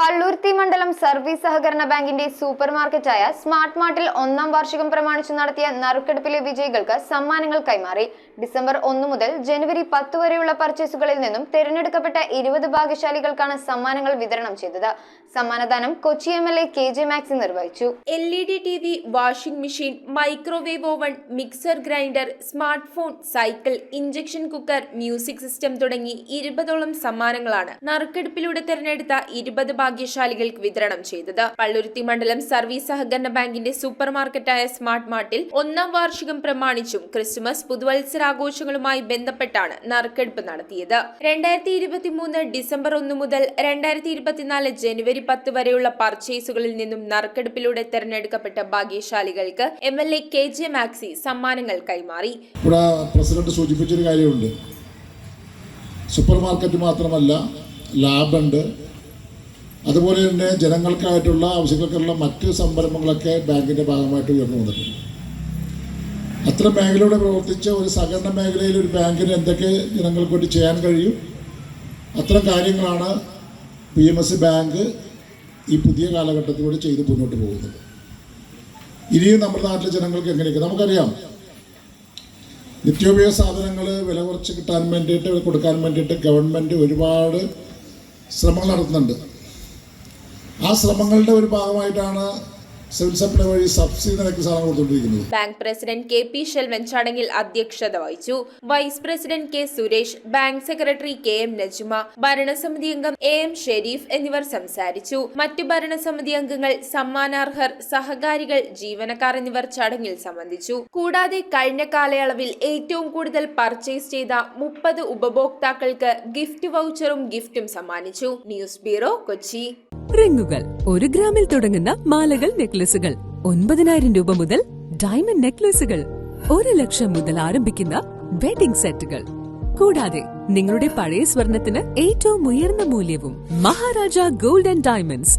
പള്ളുരുത്തി മണ്ഡലം സർവീസ് സഹകരണ ബാങ്കിന്റെ സൂപ്പർ മാർക്കറ്റായ സ്മാർട്ട് മാർട്ടിൽ 1ാം വാർഷികം പ്രമാണിച്ചു നടത്തിയ നറുക്കെടുപ്പിലെ വിജയികൾക്ക് സമ്മാനങ്ങൾ കൈമാറി. ഡിസംബർ 1 മുതൽ ജനുവരി 10 വരെയുള്ള പർച്ചേസുകളിൽ നിന്നും തിരഞ്ഞെടുക്കപ്പെട്ട 20 ഭാഗ്യശാലികൾക്കാണ് സമ്മാനങ്ങൾ വിതരണം ചെയ്തത്. സമ്മാനദാനം കൊച്ചി MLA KJ മാക്സി നിർവഹിച്ചു. LED TV, washing machine, microwave oven, mixer grinder, smart phone, cycle, injection cooker, music system തുടങ്ങി 20ഓളം സമ്മാനങ്ങളാണ് നറുക്കെടുപ്പിലൂടെ തിരഞ്ഞെടുത്ത 20 ഭാഗ്യശാലികൾക്ക് വിതരണം ചെയ്തത്. പള്ളുരുത്തി മണ്ഡലം സർവീസ് സഹകരണ ബാങ്കിന്റെ സൂപ്പർ മാർക്കറ്റായ സ്മാർട്ട് മാർട്ടിൽ 1ാം വാർഷികം പ്രമാണിച്ചും ക്രിസ്തുമസ് പുതുവത്സരാഘോഷങ്ങളുമായി ബന്ധപ്പെട്ടാണ് നറുക്കെടുപ്പ് നടത്തിയത്. 2023 ഡിസംബർ 1 മുതൽ 2024 ജനുവരി 10 വരെയുള്ള പർച്ചേസുകളിൽ നിന്നും നറുക്കെടുപ്പിലൂടെ തിരഞ്ഞെടുക്കപ്പെട്ട ഭാഗ്യശാലികൾക്ക് MLA KJ മാക്സി സമ്മാനങ്ങൾ കൈമാറി. പ്രസിഡന്റ് സൂചിപ്പിച്ചൊരു കാര്യമുണ്ട്. സൂപ്പർ മാർക്കറ്റ് മാത്രമല്ല, ലാബുണ്ട്, അതുപോലെ തന്നെ ജനങ്ങൾക്കായിട്ടുള്ള ആവശ്യങ്ങൾക്കുള്ള മറ്റ് സംരംഭങ്ങളൊക്കെ ബാങ്കിൻ്റെ ഭാഗമായിട്ട് ഉയർന്നു വന്നിട്ടുണ്ട്. അത്തരം മേഖലയുടെ പ്രവർത്തിച്ച ഒരു സഹകരണ മേഖലയിൽ ഒരു ബാങ്കിന് എന്തൊക്കെ ജനങ്ങൾക്ക് വേണ്ടി ചെയ്യാൻ കഴിയും, അത്തരം കാര്യങ്ങളാണ് PMS ബാങ്ക് ഈ പുതിയ കാലഘട്ടത്തിലൂടെ ചെയ്ത് മുന്നോട്ട് പോകുന്നത്. ഇനിയും നമ്മുടെ നാട്ടിലെ ജനങ്ങൾക്ക് എങ്ങനെയൊക്കെ നമുക്കറിയാം, നിത്യോപയോഗ സാധനങ്ങൾ വില കുറച്ച് കിട്ടാൻ വേണ്ടിയിട്ട് കൊടുക്കാൻ വേണ്ടിയിട്ട് ഗവൺമെൻറ് ഒരുപാട് ശ്രമങ്ങൾ നടത്തുന്നുണ്ട്. ആ ശ്രമങ്ങളുടെ ഒരു ഭാഗമായിട്ടാണ് സിവിൽ സപ്ലൈ വഴി സബ്സിഡി നിരക്ക് സാധനം കൊടുത്തുകൊണ്ടിരിക്കുന്നത്. ബാങ്ക് പ്രസിഡന്റ് KP ശെൽവൻ ചടങ്ങിൽ അധ്യക്ഷത വഹിച്ചു. Vice president K Suresh, bank secretary KM Najma, ഭരണസമിതി അംഗം AM ഷെരീഫ് എന്നിവർ സംസാരിച്ചു. മറ്റു ഭരണസമിതി അംഗങ്ങൾ, സമ്മാനാർഹർ, സഹകാരികൾ, ജീവനക്കാർ എന്നിവർ ചടങ്ങിൽ സംബന്ധിച്ചു. കൂടാതെ കഴിഞ്ഞ കാലയളവിൽ ഏറ്റവും കൂടുതൽ പർച്ചേസ് ചെയ്ത 30 ഉപഭോക്താക്കൾക്ക് ഗിഫ്റ്റ് വൗച്ചറും ഗിഫ്റ്റും സമ്മാനിച്ചു. News bureau, Kochi. റിങ്ങുകൾ 1 ഗ്രാമിൽ തുടങ്ങുന്ന മാലകൾ, നെക്ലസുകൾ 9,000 രൂപ മുതൽ ഡയമണ്ട് നെക്ലസുകൾ 1 ലക്ഷം മുതൽ ആരംഭിക്കുന്ന വെഡിംഗ് സെറ്റുകൾ. കൂടാതെ നിങ്ങളുടെ പഴയ സ്വർണത്തിന് ഏറ്റവും ഉയർന്ന മൂല്യവും. Maharaja gold and diamonds,